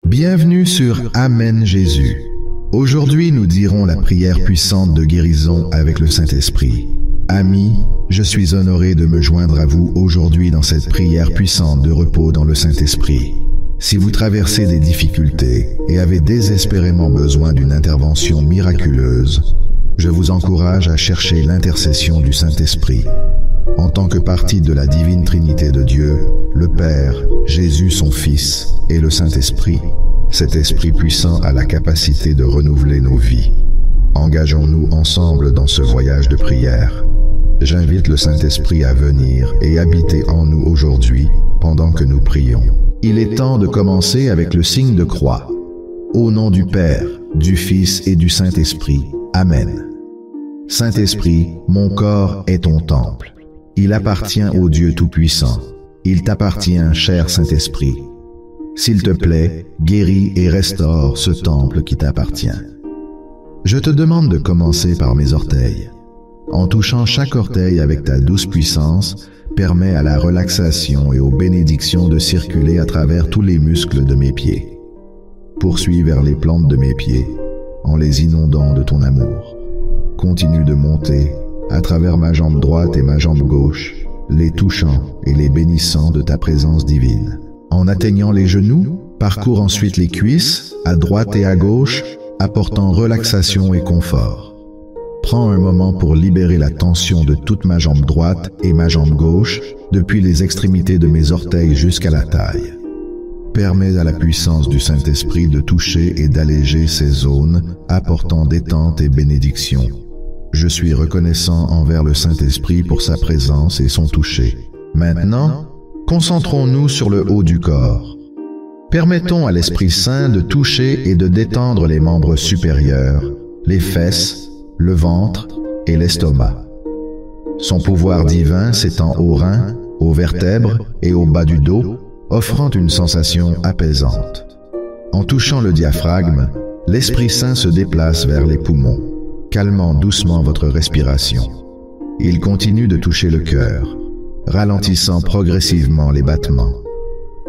Bienvenue sur Amen Jésus. Aujourd'hui, nous dirons la prière puissante de guérison avec le Saint-Esprit. Amis, je suis honoré de me joindre à vous aujourd'hui dans cette prière puissante de repos dans le Saint-Esprit. Si vous traversez des difficultés et avez désespérément besoin d'une intervention miraculeuse, je vous encourage à chercher l'intercession du Saint-Esprit. En tant que partie de la divine Trinité de Dieu, le Père, Jésus son Fils et le Saint-Esprit, cet Esprit puissant a la capacité de renouveler nos vies. Engageons-nous ensemble dans ce voyage de prière. J'invite le Saint-Esprit à venir et habiter en nous aujourd'hui pendant que nous prions. Il est temps de commencer avec le signe de croix. Au nom du Père, du Fils et du Saint-Esprit. Amen. Saint-Esprit, mon corps est ton temple. Il appartient au Dieu Tout-Puissant. Il t'appartient, cher Saint-Esprit. S'il te plaît, guéris et restaure ce temple qui t'appartient. Je te demande de commencer par mes orteils. En touchant chaque orteil avec ta douce puissance, permets à la relaxation et aux bénédictions de circuler à travers tous les muscles de mes pieds. Poursuis vers les plantes de mes pieds, en les inondant de ton amour. Continue de monter à travers ma jambe droite et ma jambe gauche, les touchant et les bénissant de ta présence divine. En atteignant les genoux, parcours ensuite les cuisses, à droite et à gauche, apportant relaxation et confort. Prends un moment pour libérer la tension de toute ma jambe droite et ma jambe gauche, depuis les extrémités de mes orteils jusqu'à la taille. Permets à la puissance du Saint-Esprit de toucher et d'alléger ces zones, apportant détente et bénédiction. Je suis reconnaissant envers le Saint-Esprit pour sa présence et son toucher. Maintenant, concentrons-nous sur le haut du corps. Permettons à l'Esprit Saint de toucher et de détendre les membres supérieurs, les fesses, le ventre et l'estomac. Son pouvoir divin s'étend aux reins, aux vertèbres et au bas du dos, offrant une sensation apaisante. En touchant le diaphragme, l'Esprit Saint se déplace vers les poumons, calmant doucement votre respiration. Il continue de toucher le cœur, ralentissant progressivement les battements.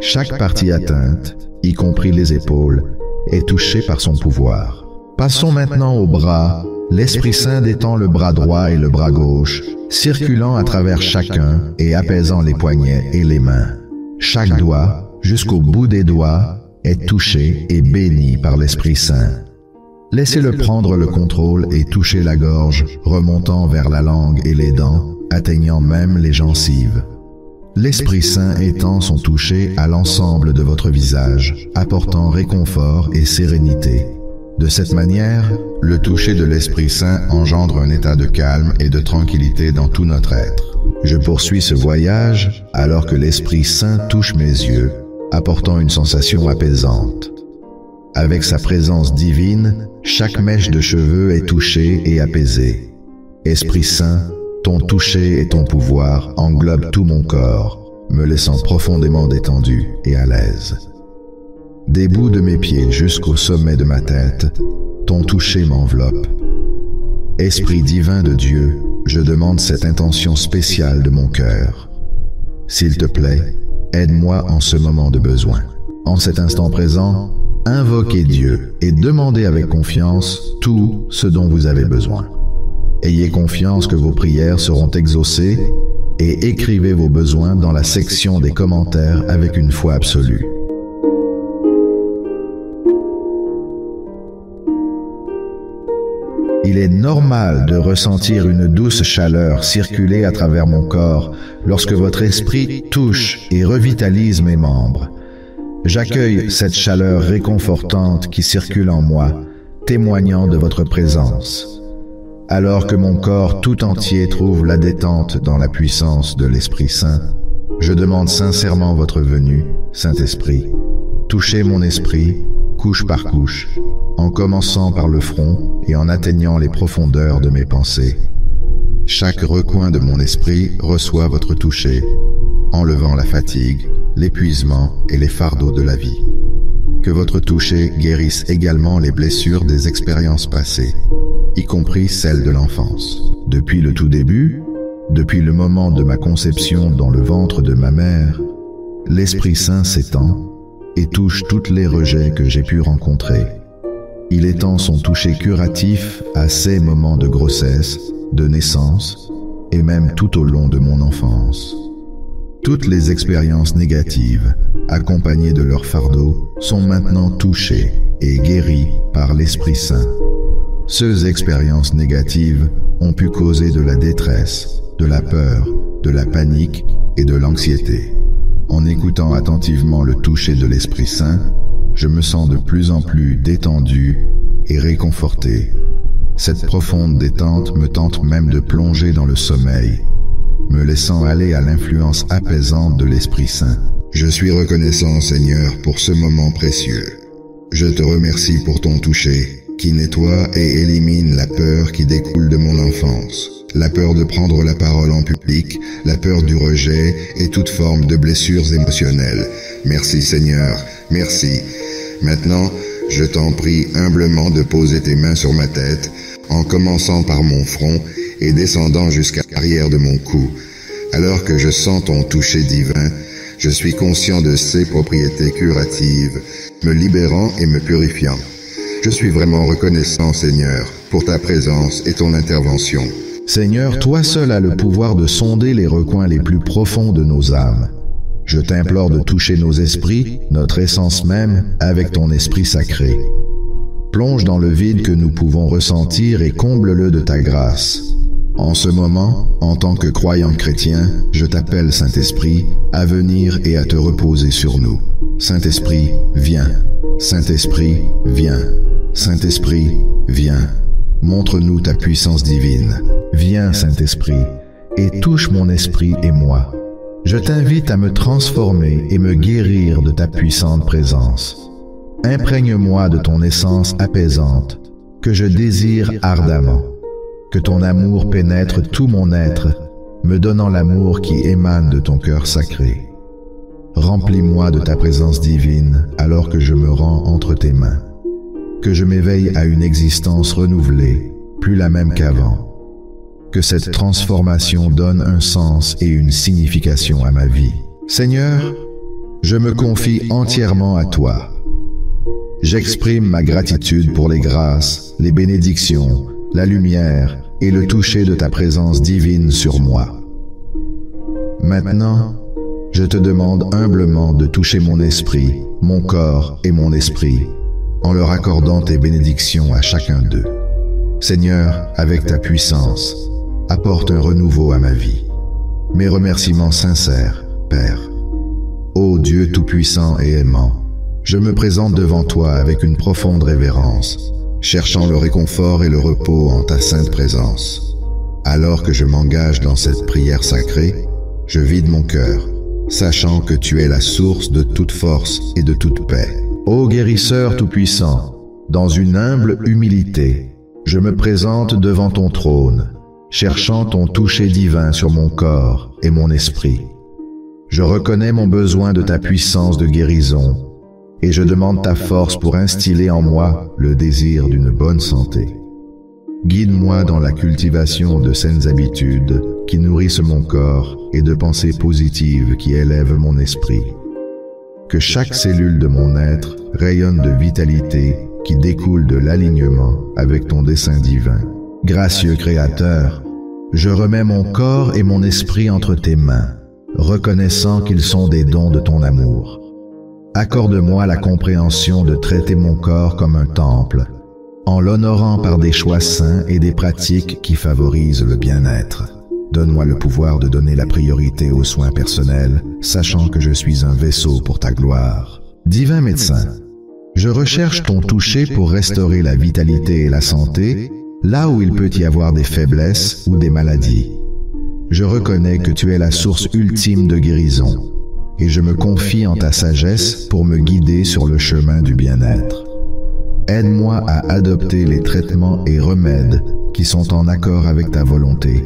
Chaque partie atteinte, y compris les épaules, est touchée par son pouvoir. Passons maintenant aux bras. L'Esprit Saint détend le bras droit et le bras gauche, circulant à travers chacun et apaisant les poignets et les mains. Chaque doigt, jusqu'au bout des doigts, est touché et béni par l'Esprit Saint. Laissez-le prendre le contrôle et toucher la gorge, remontant vers la langue et les dents, atteignant même les gencives. L'Esprit Saint étend son toucher à l'ensemble de votre visage, apportant réconfort et sérénité. De cette manière, le toucher de l'Esprit Saint engendre un état de calme et de tranquillité dans tout notre être. Je poursuis ce voyage alors que l'Esprit Saint touche mes yeux, apportant une sensation apaisante. Avec sa présence divine, chaque mèche de cheveux est touchée et apaisée. Esprit Saint, ton toucher et ton pouvoir englobent tout mon corps, me laissant profondément détendu et à l'aise. Des bouts de mes pieds jusqu'au sommet de ma tête, ton toucher m'enveloppe. Esprit divin de Dieu, je demande cette intention spéciale de mon cœur. S'il te plaît, aide-moi en ce moment de besoin. En cet instant présent, invoquez Dieu et demandez avec confiance tout ce dont vous avez besoin. Ayez confiance que vos prières seront exaucées et écrivez vos besoins dans la section des commentaires avec une foi absolue. Il est normal de ressentir une douce chaleur circuler à travers mon corps lorsque votre esprit touche et revitalise mes membres. J'accueille cette chaleur réconfortante qui circule en moi, témoignant de votre présence. Alors que mon corps tout entier trouve la détente dans la puissance de l'Esprit Saint, je demande sincèrement votre venue, Saint-Esprit. Touchez mon esprit, couche par couche, en commençant par le front et en atteignant les profondeurs de mes pensées. Chaque recoin de mon esprit reçoit votre toucher, enlevant la fatigue, l'épuisement et les fardeaux de la vie. Que votre toucher guérisse également les blessures des expériences passées, y compris celles de l'enfance. Depuis le tout début, depuis le moment de ma conception dans le ventre de ma mère, l'Esprit Saint s'étend et touche tous les rejets que j'ai pu rencontrer. Il étend son toucher curatif à ces moments de grossesse, de naissance, et même tout au long de mon enfance. Toutes les expériences négatives, accompagnées de leur fardeau, sont maintenant touchées et guéries par l'Esprit Saint. Ces expériences négatives ont pu causer de la détresse, de la peur, de la panique et de l'anxiété. En écoutant attentivement le toucher de l'Esprit Saint, je me sens de plus en plus détendu et réconforté. Cette profonde détente me tente même de plonger dans le sommeil, me laissant aller à l'influence apaisante de l'Esprit Saint. Je suis reconnaissant, Seigneur, pour ce moment précieux. Je te remercie pour ton toucher, qui nettoie et élimine la peur qui découle de mon enfance. La peur de prendre la parole en public, la peur du rejet et toute forme de blessures émotionnelles. Merci Seigneur, merci. Maintenant, je t'en prie humblement de poser tes mains sur ma tête, en commençant par mon front et descendant jusqu'à l'arrière de mon cou. Alors que je sens ton toucher divin, je suis conscient de ses propriétés curatives, me libérant et me purifiant. Je suis vraiment reconnaissant, Seigneur, pour ta présence et ton intervention. Seigneur, toi seul as le pouvoir de sonder les recoins les plus profonds de nos âmes. Je t'implore de toucher nos esprits, notre essence même, avec ton esprit sacré. Plonge dans le vide que nous pouvons ressentir et comble-le de ta grâce. En ce moment, en tant que croyant chrétien, je t'appelle, Saint-Esprit, à venir et à te reposer sur nous. Saint-Esprit, viens. Saint-Esprit, viens. Saint-Esprit, viens. Montre-nous ta puissance divine. Viens, Saint-Esprit, et touche mon esprit et moi. Je t'invite à me transformer et me guérir de ta puissante présence. Imprègne-moi de ton essence apaisante, que je désire ardemment. Que ton amour pénètre tout mon être, me donnant l'amour qui émane de ton cœur sacré. Remplis-moi de ta présence divine alors que je me rends entre tes mains. Que je m'éveille à une existence renouvelée, plus la même qu'avant. Que cette transformation donne un sens et une signification à ma vie. Seigneur, je me confie entièrement à toi. J'exprime ma gratitude pour les grâces, les bénédictions, la lumière et le toucher de ta présence divine sur moi. Maintenant, je te demande humblement de toucher mon esprit, mon corps et mon esprit, en leur accordant tes bénédictions à chacun d'eux. Seigneur, avec ta puissance, apporte un renouveau à ma vie. Mes remerciements sincères, Père. Ô Dieu tout-puissant et aimant, je me présente devant toi avec une profonde révérence, cherchant le réconfort et le repos en ta sainte présence. Alors que je m'engage dans cette prière sacrée, je vide mon cœur, sachant que tu es la source de toute force et de toute paix. Ô guérisseur tout-puissant, dans une humble humilité, je me présente devant ton trône, cherchant ton toucher divin sur mon corps et mon esprit. Je reconnais mon besoin de ta puissance de guérison, et je demande ta force pour instiller en moi le désir d'une bonne santé. Guide-moi dans la cultivation de saines habitudes qui nourrissent mon corps et de pensées positives qui élèvent mon esprit. Que chaque cellule de mon être rayonne de vitalité qui découle de l'alignement avec ton dessein divin. Gracieux Créateur, je remets mon corps et mon esprit entre tes mains, reconnaissant qu'ils sont des dons de ton amour. Accorde-moi la compréhension de traiter mon corps comme un temple, en l'honorant par des choix sains et des pratiques qui favorisent le bien-être. Donne-moi le pouvoir de donner la priorité aux soins personnels, sachant que je suis un vaisseau pour ta gloire. Divin médecin, je recherche ton toucher pour restaurer la vitalité et la santé, là où il peut y avoir des faiblesses ou des maladies. Je reconnais que tu es la source ultime de guérison, et je me confie en ta sagesse pour me guider sur le chemin du bien-être. Aide-moi à adopter les traitements et remèdes qui sont en accord avec ta volonté,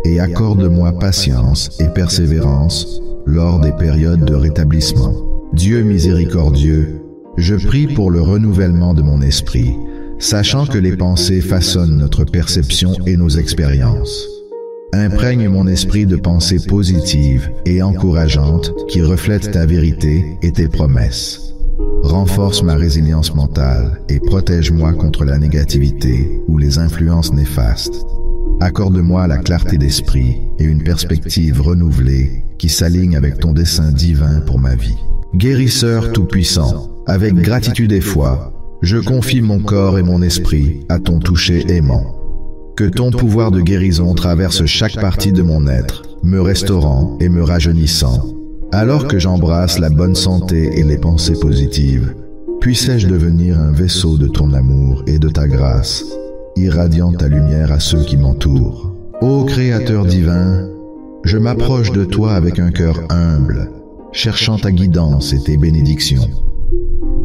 et accorde-moi patience et persévérance lors des périodes de rétablissement. Dieu miséricordieux, je prie pour le renouvellement de mon esprit, sachant que les pensées façonnent notre perception et nos expériences. Imprègne mon esprit de pensées positives et encourageantes qui reflètent ta vérité et tes promesses. Renforce ma résilience mentale et protège-moi contre la négativité ou les influences néfastes. Accorde-moi la clarté d'esprit et une perspective renouvelée qui s'aligne avec ton dessein divin pour ma vie. Guérisseur tout-puissant, avec gratitude et foi, je confie mon corps et mon esprit à ton toucher aimant. Que ton pouvoir de guérison traverse chaque partie de mon être, me restaurant et me rajeunissant. Alors que j'embrasse la bonne santé et les pensées positives, puissais-je devenir un vaisseau de ton amour et de ta grâce, irradiant ta lumière à ceux qui m'entourent. Ô Créateur divin, je m'approche de toi avec un cœur humble, cherchant ta guidance et tes bénédictions.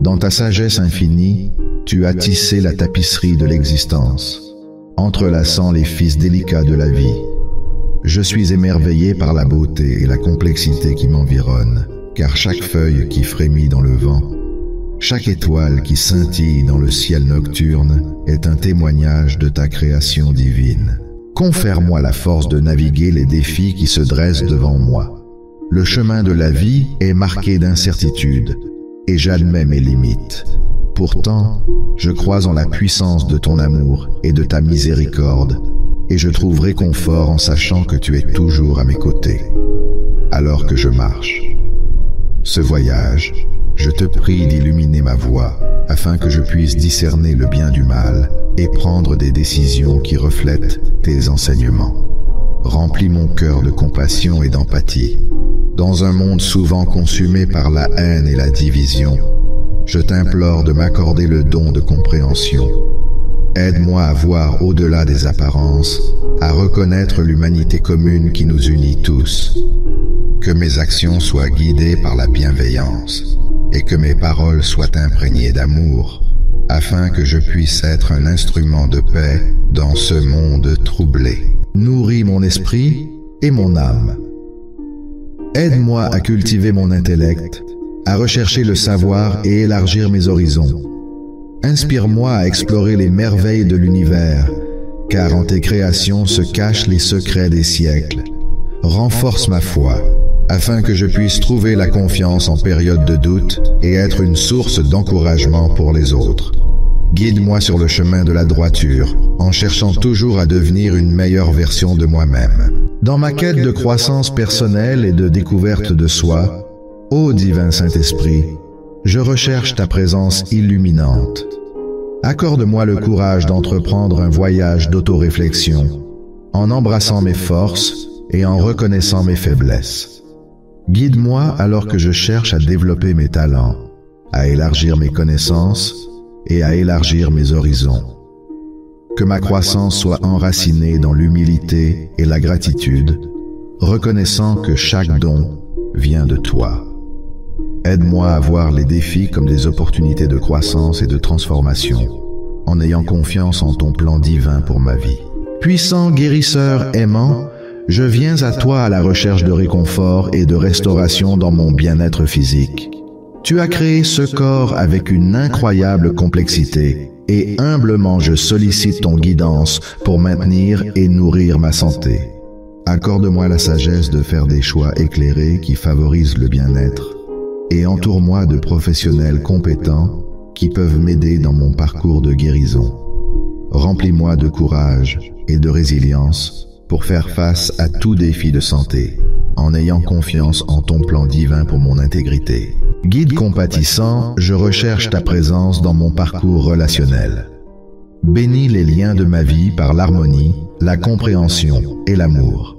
Dans ta sagesse infinie, tu as tissé la tapisserie de l'existence, entrelaçant les fils délicats de la vie. Je suis émerveillé par la beauté et la complexité qui m'environnent, car chaque feuille qui frémit dans le vent, chaque étoile qui scintille dans le ciel nocturne est un témoignage de ta création divine. Confère-moi la force de naviguer les défis qui se dressent devant moi. Le chemin de la vie est marqué d'incertitudes, et j'admets mes limites. Pourtant, je crois en la puissance de ton amour et de ta miséricorde, et je trouve réconfort en sachant que tu es toujours à mes côtés, alors que je marche. Ce voyage, je te prie d'illuminer ma voie, afin que je puisse discerner le bien du mal et prendre des décisions qui reflètent tes enseignements. Remplis mon cœur de compassion et d'empathie. Dans un monde souvent consumé par la haine et la division, je t'implore de m'accorder le don de compréhension. Aide-moi à voir au-delà des apparences, à reconnaître l'humanité commune qui nous unit tous. Que mes actions soient guidées par la bienveillance et que mes paroles soient imprégnées d'amour, afin que je puisse être un instrument de paix dans ce monde troublé. Nourris mon esprit et mon âme. Aide-moi à cultiver mon intellect, à rechercher le savoir et élargir mes horizons. Inspire-moi à explorer les merveilles de l'univers, car en tes créations se cachent les secrets des siècles. Renforce ma foi, afin que je puisse trouver la confiance en période de doute et être une source d'encouragement pour les autres. Guide-moi sur le chemin de la droiture, en cherchant toujours à devenir une meilleure version de moi-même. Dans ma quête de croissance personnelle et de découverte de soi, ô divin Saint-Esprit, je recherche ta présence illuminante. Accorde-moi le courage d'entreprendre un voyage d'autoréflexion, en embrassant mes forces et en reconnaissant mes faiblesses. Guide-moi alors que je cherche à développer mes talents, à élargir mes connaissances et à élargir mes horizons. Que ma croissance soit enracinée dans l'humilité et la gratitude, reconnaissant que chaque don vient de toi. Aide-moi à voir les défis comme des opportunités de croissance et de transformation, en ayant confiance en ton plan divin pour ma vie. Puissant guérisseur aimant, je viens à toi à la recherche de réconfort et de restauration dans mon bien-être physique. Tu as créé ce corps avec une incroyable complexité, et humblement je sollicite ton guidance pour maintenir et nourrir ma santé. Accorde-moi la sagesse de faire des choix éclairés qui favorisent le bien-être, et entoure-moi de professionnels compétents qui peuvent m'aider dans mon parcours de guérison. Remplis-moi de courage et de résilience pour faire face à tout défi de santé, en ayant confiance en ton plan divin pour mon intégrité. Guide compatissant, je recherche ta présence dans mon parcours relationnel. Bénis les liens de ma vie par l'harmonie, la compréhension et l'amour.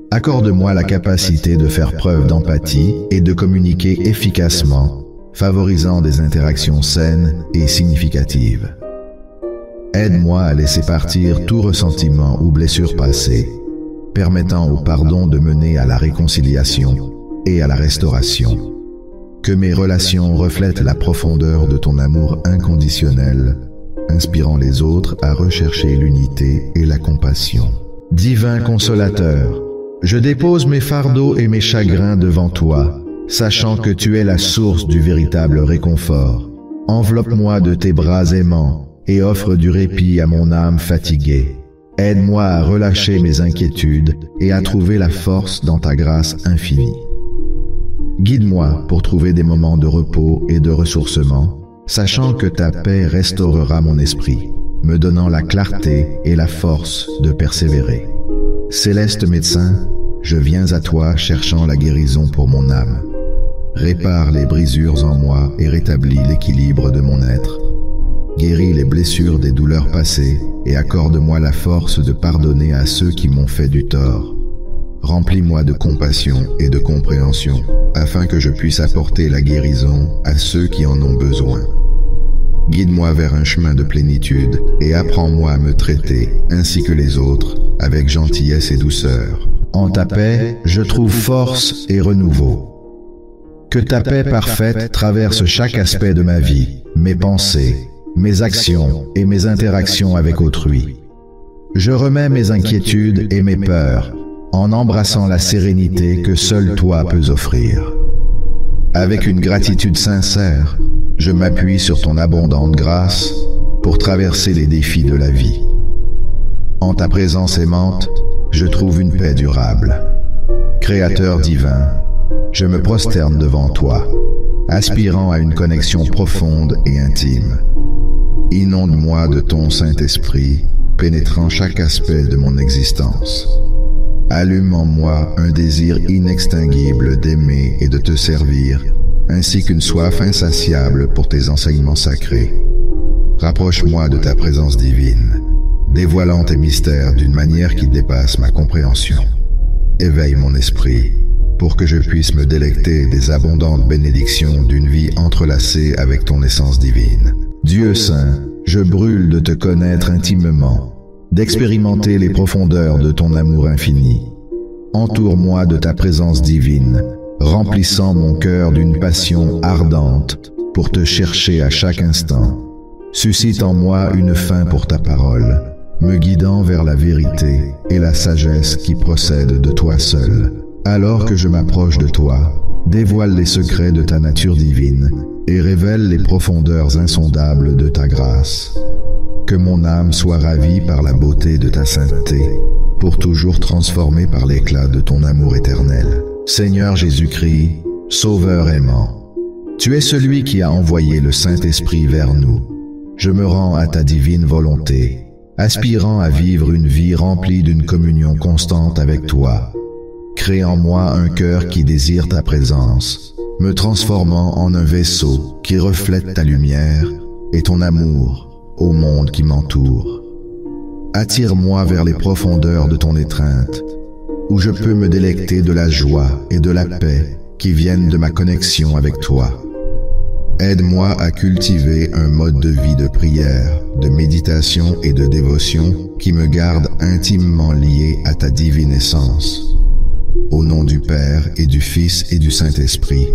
Accorde-moi la capacité de faire preuve d'empathie et de communiquer efficacement, favorisant des interactions saines et significatives. Aide-moi à laisser partir tout ressentiment ou blessure passée, permettant au pardon de mener à la réconciliation et à la restauration. Que mes relations reflètent la profondeur de ton amour inconditionnel, inspirant les autres à rechercher l'unité et la compassion. Divin consolateur, je dépose mes fardeaux et mes chagrins devant toi, sachant que tu es la source du véritable réconfort. Enveloppe-moi de tes bras aimants et offre du répit à mon âme fatiguée. Aide-moi à relâcher mes inquiétudes et à trouver la force dans ta grâce infinie. Guide-moi pour trouver des moments de repos et de ressourcement, sachant que ta paix restaurera mon esprit, me donnant la clarté et la force de persévérer. Céleste médecin, je viens à toi cherchant la guérison pour mon âme. Répare les brisures en moi et rétablis l'équilibre de mon être. Guéris les blessures des douleurs passées et accorde-moi la force de pardonner à ceux qui m'ont fait du tort. Remplis-moi de compassion et de compréhension, afin que je puisse apporter la guérison à ceux qui en ont besoin. Guide-moi vers un chemin de plénitude et apprends-moi à me traiter, ainsi que les autres, avec gentillesse et douceur. En ta paix, je trouve force et renouveau. Que ta paix parfaite traverse chaque aspect de ma vie, mes pensées, mes actions et mes interactions avec autrui. Je remets mes inquiétudes et mes peurs, en embrassant la sérénité que seul toi peux offrir. Avec une gratitude sincère, je m'appuie sur ton abondante grâce pour traverser les défis de la vie. En ta présence aimante, je trouve une paix durable. Créateur divin, je me prosterne devant toi, aspirant à une connexion profonde et intime. Inonde-moi de ton Saint-Esprit, pénétrant chaque aspect de mon existence. Allume en moi un désir inextinguible d'aimer et de te servir, ainsi qu'une soif insatiable pour tes enseignements sacrés. Rapproche-moi de ta présence divine, dévoilant tes mystères d'une manière qui dépasse ma compréhension. Éveille mon esprit, pour que je puisse me délecter des abondantes bénédictions d'une vie entrelacée avec ton essence divine. Dieu saint, je brûle de te connaître intimement, d'expérimenter les profondeurs de ton amour infini. Entoure-moi de ta présence divine, remplissant mon cœur d'une passion ardente pour te chercher à chaque instant. Suscite en moi une faim pour ta parole, me guidant vers la vérité et la sagesse qui procèdent de toi seul. Alors que je m'approche de toi, dévoile les secrets de ta nature divine et révèle les profondeurs insondables de ta grâce. Que mon âme soit ravie par la beauté de ta sainteté, pour toujours transformée par l'éclat de ton amour éternel. Seigneur Jésus-Christ, Sauveur aimant, tu es celui qui a envoyé le Saint-Esprit vers nous. Je me rends à ta divine volonté, aspirant à vivre une vie remplie d'une communion constante avec toi. Crée en moi un cœur qui désire ta présence, me transformant en un vaisseau qui reflète ta lumière et ton amour au monde qui m'entoure. Attire-moi vers les profondeurs de ton étreinte, où je peux me délecter de la joie et de la paix qui viennent de ma connexion avec toi. Aide-moi à cultiver un mode de vie de prière, de méditation et de dévotion qui me garde intimement lié à ta divine essence. Au nom du Père et du Fils et du Saint-Esprit.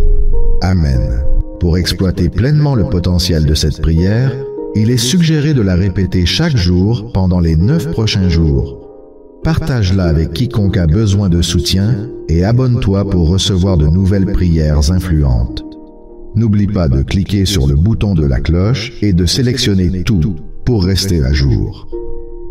Amen. Pour exploiter pleinement le potentiel de cette prière, il est suggéré de la répéter chaque jour pendant les 9 prochains jours. Partage-la avec quiconque a besoin de soutien et abonne-toi pour recevoir de nouvelles prières influentes. N'oublie pas de cliquer sur le bouton de la cloche et de sélectionner tout pour rester à jour.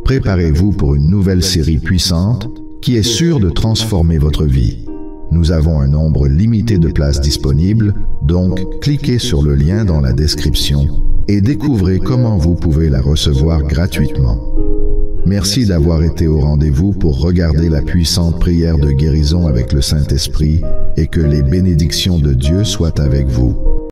Préparez-vous pour une nouvelle série puissante qui est sûre de transformer votre vie. Nous avons un nombre limité de places disponibles, donc cliquez sur le lien dans la description et découvrez comment vous pouvez la recevoir gratuitement. Merci d'avoir été au rendez-vous pour regarder la puissante prière de guérison avec le Saint-Esprit et que les bénédictions de Dieu soient avec vous.